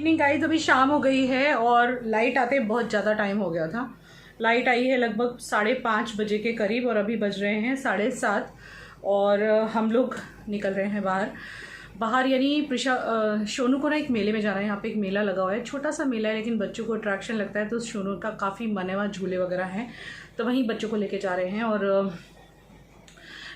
Evening guys, अभी शाम हो गई है और लाइट आते बहुत ज़्यादा टाइम हो गया था। लाइट आई है लगभग 5:30 बजे के करीब और अभी बज रहे हैं 7:30 और हम लोग निकल रहे हैं बाहर यानी सोनू को ना एक मेले में जाना है। यहाँ पे एक मेला लगा हुआ है, छोटा सा मेला है लेकिन बच्चों को अट्रैक्शन लगता है, तो सोनू का काफ़ी मन है, वहाँ झूले वगैरह हैं, तो वहीं बच्चों को लेके जा रहे हैं। और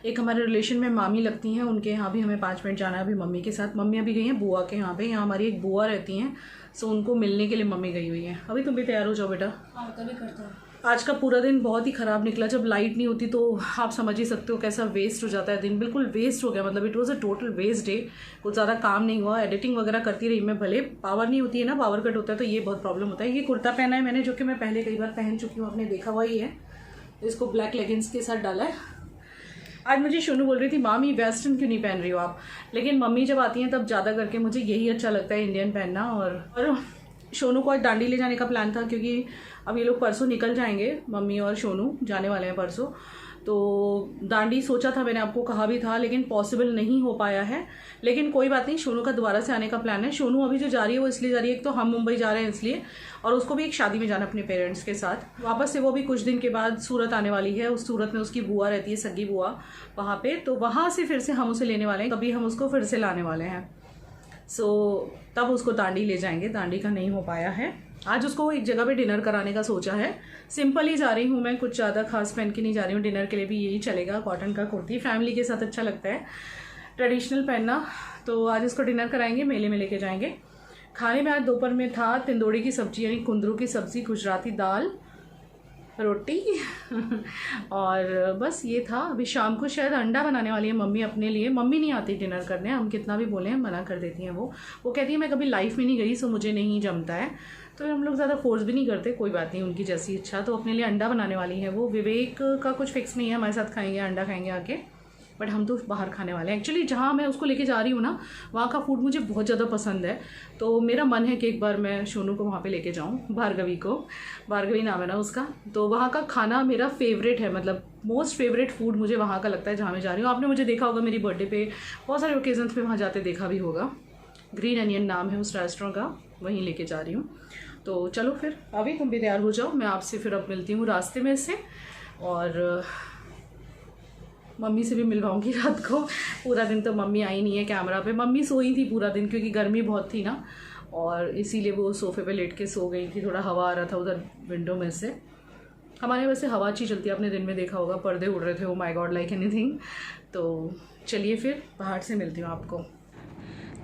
एक हमारे रिलेशन में मामी लगती हैं, उनके यहाँ भी हमें 5 मिनट जाना है अभी मम्मी के साथ। मम्मी अभी गई हैं बुआ के यहाँ पे, यहाँ हमारी एक बुआ रहती हैं, सो उनको मिलने के लिए मम्मी गई हुई हैं। अभी तुम भी तैयार हो जाओ बेटा। हाँ कभी करता हूँ। आज का पूरा दिन बहुत ही ख़राब निकला, जब लाइट नहीं होती तो आप समझ ही सकते हो कैसा वेस्ट हो जाता है दिन, बिल्कुल वेस्ट हो गया। मतलब it was a total waste day, कुछ ज़्यादा काम नहीं हुआ। एडिटिंग वगैरह करती रही मैं, भले पावर नहीं होती है ना, पावर कट होता है तो ये बहुत प्रॉब्लम होता है। ये कुर्ता पहना है मैंने, जो कि मैं पहले कई बार पहन चुकी हूँ, आपने देखा हुआ ही है। इसको ब्लैक लेगिंग्स के साथ डाला है। आज मुझे सोनू बोल रही थी मामी वेस्टर्न क्यों नहीं पहन रही हो आप, लेकिन मम्मी जब आती हैं तब ज़्यादा करके मुझे यही अच्छा लगता है, इंडियन पहनना। और सोनू को आज दांडी ले जाने का प्लान था, क्योंकि अब ये लोग परसों निकल जाएंगे, मम्मी और सोनू जाने वाले हैं परसों। तो दांडी सोचा था, मैंने आपको कहा भी था, लेकिन पॉसिबल नहीं हो पाया है। लेकिन कोई बात नहीं, सोनू का दोबारा से आने का प्लान है। सोनू अभी जो जा रही है वो इसलिए जा रही है, एक तो हम मुंबई जा रहे हैं इसलिए, और उसको भी एक शादी में जाना अपने पेरेंट्स के साथ। वापस से वो भी कुछ दिन के बाद सूरत आने वाली है। उस सूरत में उसकी बुआ रहती है, सगी बुआ वहाँ पे, तो वहाँ से फिर से हम उसे लेने वाले हैं, कभी हम उसको फिर से लाने वाले हैं। सो तब उसको दांडी ले जाएंगे, दांडी का नहीं हो पाया है। आज उसको एक जगह पे डिनर कराने का सोचा है। सिंपल ही जा रही हूँ मैं, कुछ ज़्यादा खास पहन के नहीं जा रही हूँ। डिनर के लिए भी यही चलेगा, कॉटन का कुर्ती, फैमिली के साथ अच्छा लगता है ट्रेडिशनल पहनना। तो आज इसको डिनर कराएंगे, मेले में लेके जाएंगे। खाने में आज दोपहर में था तिंदोड़ी की सब्ज़ी यानी कुंदरू की सब्ज़ी, गुजराती दाल, रोटी और बस ये था। अभी शाम को शायद अंडा बनाने वाली है मम्मी अपने लिए। मम्मी नहीं आती डिनर करने, हम कितना भी बोले मना कर देती हैं। वो कहती है मैं कभी लाइफ में नहीं गई, सो मुझे नहीं जमता है, तो हम लोग ज़्यादा फोर्स भी नहीं करते, कोई बात नहीं, उनकी जैसी इच्छा। तो अपने लिए अंडा बनाने वाली है वो। विवेक का कुछ फिक्स नहीं है, हमारे साथ खाएंगे अंडा खाएंगे आके, बट हम तो बाहर खाने वाले हैं। एक्चुअली जहाँ मैं उसको लेके जा रही हूँ ना, वहाँ का फूड मुझे बहुत ज़्यादा पसंद है, तो मेरा मन है कि एक बार मैं सोनू को वहाँ पे लेके जाऊँ, भार्गवी को, भार्गवी नाम है ना उसका। तो वहाँ का खाना मेरा फेवरेट है, मतलब मोस्ट फेवरेट फूड मुझे वहाँ का लगता है जहाँ मैं जा रही हूँ। आपने मुझे देखा होगा मेरी बर्थडे पे, बहुत सारे ओकेजन्स पे वहाँ जाते देखा भी होगा। ग्रीन अनियन नाम है उस रेस्टोरेंट का, वहीं लेके जा रही हूँ। तो चलो फिर, अभी तुम भी तैयार हो जाओ, मैं आपसे फिर अब मिलती हूँ रास्ते में से, और मम्मी से भी मिलवाऊंगी रात को। पूरा दिन तो मम्मी आई नहीं है कैमरा पे, मम्मी सोई थी पूरा दिन क्योंकि गर्मी बहुत थी ना, और इसीलिए वो सोफे पे लेट के सो गई थी। थोड़ा हवा आ रहा था उधर विंडो में से। हमारे वैसे हवा अच्छी चलती है, आपने दिन में देखा होगा, पर्दे उड़ रहे थे, oh my God like anything. तो चलिए फिर बाहर से मिलती हूँ आपको।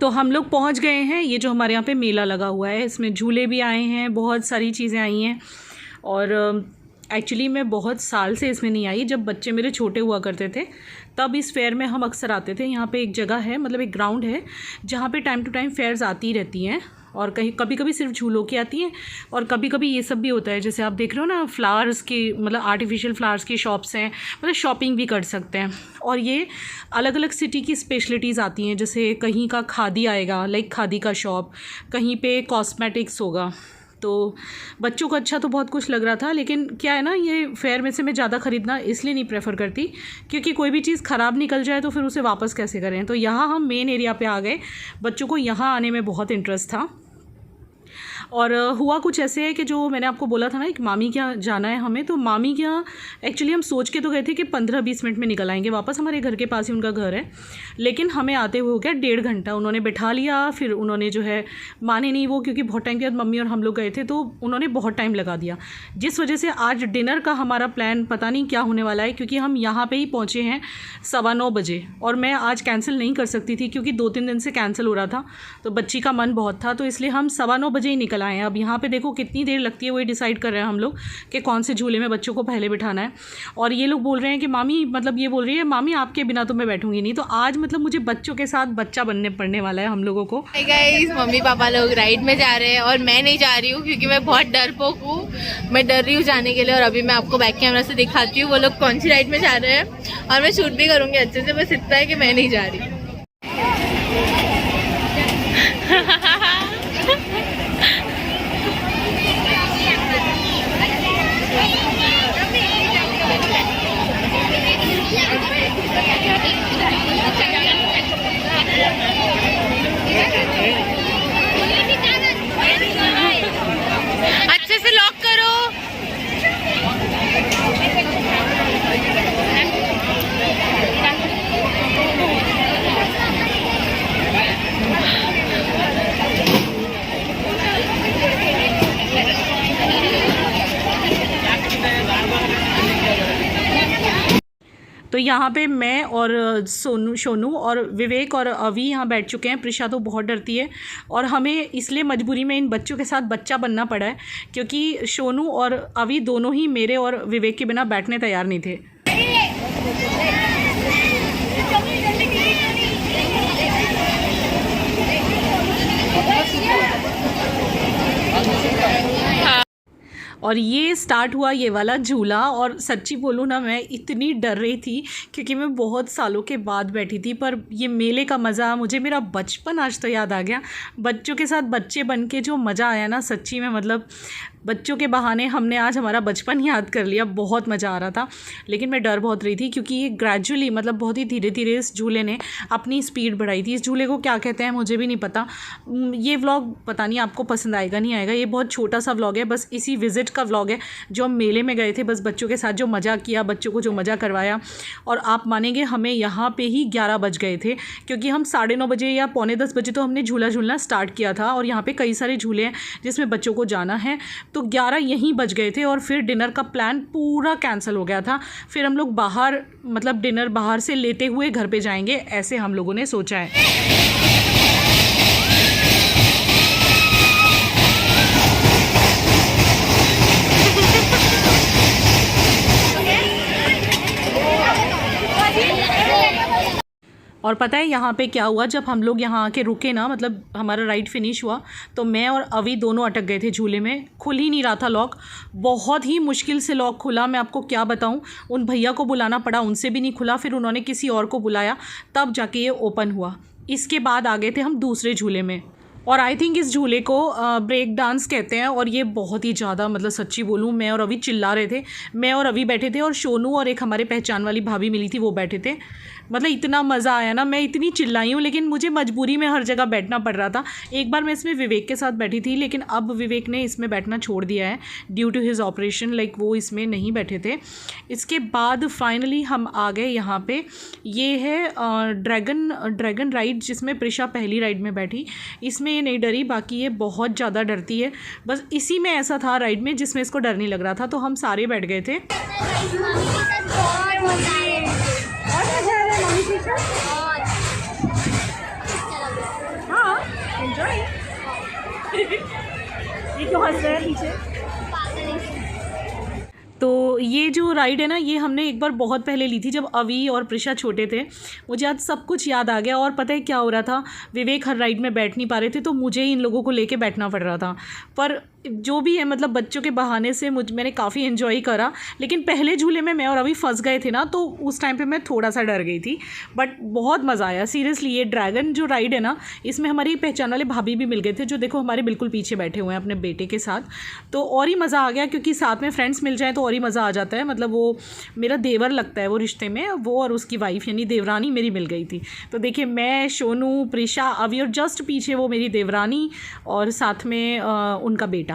तो हम लोग पहुँच गए हैं, ये जो हमारे यहाँ पे मेला लगा हुआ है, इसमें झूले भी आए हैं, बहुत सारी चीज़ें आई हैं। और एक्चुअली मैं बहुत साल से इसमें नहीं आई, जब बच्चे मेरे छोटे हुआ करते थे तब इस फेयर में हम अक्सर आते थे। यहाँ पे एक जगह है, मतलब एक ग्राउंड है, जहाँ पे टाइम टू टाइम फेयर्स आती रहती हैं, और कहीं कभी कभी सिर्फ झूलों की आती हैं, और कभी कभी ये सब भी होता है। जैसे आप देख रहे हो ना, फ्लावर्स की, मतलब आर्टिफिशियल फ्लावर्स की शॉप्स हैं, मतलब शॉपिंग भी कर सकते हैं। और ये अलग अलग सिटी की स्पेशलिटीज़ आती हैं, जैसे कहीं का खादी आएगा, लाइक खादी का शॉप, कहीं पे कॉस्मेटिक्स होगा। तो बच्चों को अच्छा तो बहुत कुछ लग रहा था, लेकिन क्या है ना, ये फेयर में से मैं ज़्यादा ख़रीदना इसलिए नहीं प्रेफर करती, क्योंकि कोई भी चीज़ ख़राब निकल जाए तो फिर उसे वापस कैसे करें। तो यहाँ हम मेन एरिया पे आ गए, बच्चों को यहाँ आने में बहुत इंटरेस्ट था। और हुआ कुछ ऐसे है कि जो मैंने आपको बोला था ना, एक मामी के यहाँ जाना है हमें, तो मामी के यहाँ एक्चुअली हम सोच के तो गए थे कि 15-20 मिनट में निकल आएंगे वापस, हमारे घर के पास ही उनका घर है, लेकिन हमें आते हुए हो गया 1.5 घंटा। उन्होंने बिठा लिया, फिर उन्होंने जो है माने नहीं वो, क्योंकि बहुत टाइम के बाद मम्मी और हम लोग गए थे, तो उन्होंने बहुत टाइम लगा दिया, जिस वजह से आज डिनर का हमारा प्लान पता नहीं क्या होने वाला है, क्योंकि हम यहाँ पर ही पहुँचे हैं 9:15 बजे, और मैं आज कैंसिल नहीं कर सकती थी क्योंकि 2-3 दिन से कैंसिल हो रहा था, तो बच्ची का मन बहुत था, तो इसलिए हम 9:15 बजे ही निकल आए हैं। अब यहाँ पे देखो कितनी देर लगती है, वही डिसाइड कर रहे हैं हम लोग कि कौन से झूले में बच्चों को पहले बिठाना है। और ये लोग बोल रहे हैं कि मामी, मतलब ये बोल रही है मामी आपके बिना तो मैं बैठूंगी नहीं। तो आज मतलब मुझे बच्चों के साथ बच्चा बनने पड़ने वाला है हम लोगों को। गाइस, मम्मी पापा लोग राइड में जा रहे हैं और मैं नहीं जा रही हूँ, क्योंकि मैं बहुत डरपोक हूँ, मैं डर रही हूँ जाने के लिए। और अभी मैं आपको बैक कैमरा से दिखाती हूँ वो लोग कौन सी राइड में जा रहे हैं, और मैं शूट भी करूँगी अच्छे से, बस इतना है कि मैं नहीं जा रही। यहाँ पे मैं और सोनू और विवेक और अवी यहाँ बैठ चुके हैं। प्रिशा तो बहुत डरती है और हमें इसलिए मजबूरी में इन बच्चों के साथ बच्चा बनना पड़ा है क्योंकि सोनू और अवी दोनों ही मेरे और विवेक के बिना बैठने तैयार नहीं थे। और ये स्टार्ट हुआ ये वाला झूला और सच्ची बोलूँ ना मैं इतनी डर रही थी क्योंकि मैं बहुत सालों के बाद बैठी थी, पर ये मेले का मज़ा मुझे मेरा बचपन आज तो याद आ गया। बच्चों के साथ बच्चे बन के जो मज़ा आया ना सच्ची में, मतलब बच्चों के बहाने हमने आज हमारा बचपन याद कर लिया। बहुत मज़ा आ रहा था लेकिन मैं डर बहुत रही थी क्योंकि ये ग्रेजुअली मतलब बहुत ही धीरे धीरे इस झूले ने अपनी स्पीड बढ़ाई थी। इस झूले को क्या कहते हैं मुझे भी नहीं पता। ये व्लॉग पता नहीं आपको पसंद आएगा नहीं आएगा। ये बहुत छोटा सा व्लॉग है, बस इसी विज़िट का व्लॉग है जो हम मेले में गए थे, बस बच्चों के साथ जो मज़ा किया, बच्चों को जो मज़ा करवाया। और आप मानेंगे हमें यहाँ पे ही 11 बज गए थे क्योंकि हम 9:30 बजे या 9:45 बजे तो हमने झूला झूलना स्टार्ट किया था और यहाँ पे कई सारे झूले हैं जिसमें बच्चों को जाना है, तो 11 यहीं बज गए थे और फिर डिनर का प्लान पूरा कैंसिल हो गया था। फिर हम लोग बाहर मतलब डिनर बाहर से लेते हुए घर पे जाएंगे ऐसे हम लोगों ने सोचा है। और पता है यहाँ पे क्या हुआ, जब हम लोग यहाँ आके रुके ना, मतलब हमारा राइड फिनिश हुआ तो मैं और अवी दोनों अटक गए थे झूले में। खुल ही नहीं रहा था लॉक, बहुत ही मुश्किल से लॉक खुला। मैं आपको क्या बताऊँ, उन भैया को बुलाना पड़ा, उनसे भी नहीं खुला। फिर उन्होंने किसी और को बुलाया तब जाके ये ओपन हुआ। इसके बाद आ गए थे हम दूसरे झूले में और आई थिंक इस झूले को ब्रेक डांस कहते हैं। और ये बहुत ही ज़्यादा मतलब सच्ची बोलूँ मैं और अवी चिल्ला रहे थे। मैं और अवी बैठे थे और सोनू और एक हमारे पहचान वाली भाभी मिली थी वो बैठे थे। मतलब इतना मज़ा आया ना, मैं इतनी चिल्लाई हूँ लेकिन मुझे मजबूरी में हर जगह बैठना पड़ रहा था। एक बार मैं इसमें विवेक के साथ बैठी थी लेकिन अब विवेक ने इसमें बैठना छोड़ दिया है due to his operation, like वो इसमें नहीं बैठे थे। इसके बाद फाइनली हम आ गए यहाँ पे। ये है ड्रैगन राइड जिसमें प्रिशा पहली राइड में बैठी। इसमें ये नहीं डरी, बाकी ये बहुत ज़्यादा डरती है। बस इसी में ऐसा था राइड में जिसमें इसको डर नहीं लग रहा था, तो हम सारे बैठ गए थे। हाँ एंजॉय। ये क्यों हंस रहा है पीछे? तो ये जो राइड है ना, ये हमने एक बार बहुत पहले ली थी जब अवी और प्रिशा छोटे थे। मुझे आज सब कुछ याद आ गया। और पता है क्या हो रहा था, विवेक हर राइड में बैठ नहीं पा रहे थे तो मुझे ही इन लोगों को लेके बैठना पड़ रहा था। पर जो भी है मतलब बच्चों के बहाने से मैंने काफ़ी इन्जॉय करा। लेकिन पहले झूले में मैं और अभी फंस गए थे ना, तो उस टाइम पे मैं थोड़ा सा डर गई थी, बट बहुत मज़ा आया सीरियसली। ये ड्रैगन जो राइड है ना, इसमें हमारी पहचान वाले भाभी भी मिल गए थे जो देखो हमारे बिल्कुल पीछे बैठे हुए हैं अपने बेटे के साथ। तो और ही मज़ा आ गया क्योंकि साथ में फ्रेंड्स मिल जाए तो और ही मज़ा आ जाता है। मतलब वो मेरा देवर लगता है वो रिश्ते में, वो और उसकी वाइफ यानी देवरानी मेरी मिल गई थी। तो देखिए मैं, सोनू, प्रिशा, अवी और जस्ट पीछे वो मेरी देवरानी और साथ में उनका बेटा।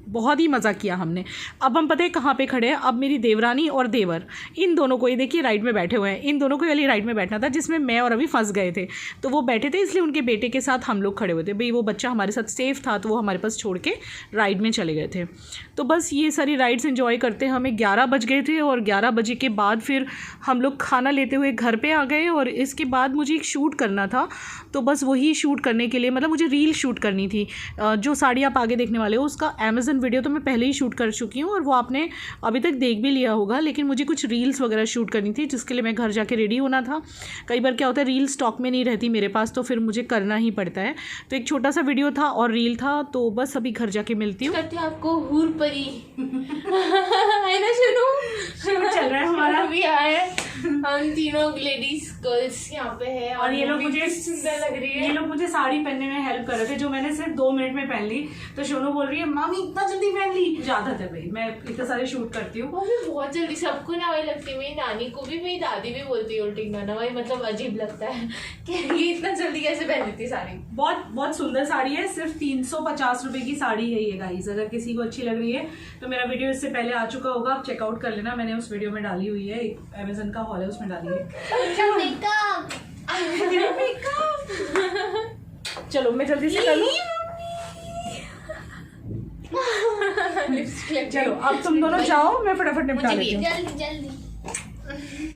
बहुत ही मज़ा किया हमने। अब हम पता है कहाँ पे खड़े हैं, अब मेरी देवरानी और देवर इन दोनों को, ये देखिए राइड में बैठे हुए हैं। इन दोनों को वाली राइड में बैठना था जिसमें मैं और अभी फंस गए थे, तो वो बैठे थे इसलिए उनके बेटे के साथ हम लोग खड़े हुए थे। भाई वो बच्चा हमारे साथ सेफ था तो वो हमारे पास छोड़ के राइड में चले गए थे। तो बस ये सारी राइड्स इन्जॉय करते हमें 11 बज गए थे और 11 बजे के बाद फिर हम लोग खाना लेते हुए घर पर आ गए। और इसके बाद मुझे एक शूट करना था, तो बस वही शूट करने के लिए मतलब मुझे रील शूट करनी थी। जो साड़ी आप आगे देखने वाले हो उसका अमेज़न वीडियो तो मैं पहले ही शूट कर चुकी हूँ और वो आपने अभी तक देख भी लिया होगा। लेकिन मुझे कुछ रील्स वगैरह शूट करनी थी जिसके लिए मैं घर जाके रेडी होना था। कई बार क्या होता है रील स्टॉक में नहीं रहती मेरे पास, तो फिर मुझे करना ही पड़ता है। तो एक छोटा सा वीडियो था और रील था, तो बस अभी घर जाके मिलती हूँ। करते आपको हूर परी है ना, सुनो शूट चल रहा है हमारा। अभी आए हम तीनों लेडीज गर्ल्स यहाँ पे है और ये लोग मुझे सुंदर लग रही है। ये लोग मुझे साड़ी पहनने में हेल्प कर रहे थे जो मैंने सिर्फ 2 मिनट में पहन ली। तो सोनू बोल रही है मामी इतना जल्दी पहन ली। आदत है भाई, मैं इतने सारे शूट करती हूँ। वो भी बहुत जल्दी, सबको ना वही लगती है। मेरी नानी को भी, मेरी दादी भी बोलती है उल्टी गाना, वही मतलब अजीब लगता है कि ये इतना जल्दी कैसे पहन लेती साड़ी। बहुत बहुत सुंदर साड़ी है, सिर्फ 350 रुपए की साड़ी है ये गाइस। अगर किसी को अच्छी लग रही है तो मेरा वीडियो इससे पहले आ चुका होगा, आप चेकआउट कर लेना। मैंने उस वीडियो में डाली हुई है, एक अमेज़न का हॉल है उसमें डाली है। चलो मैं जल्दी से कर लूं। चलो अब तुम दोनों जाओ, मैं फटाफट निपटा लेती हूँ। जल्दी जल्दी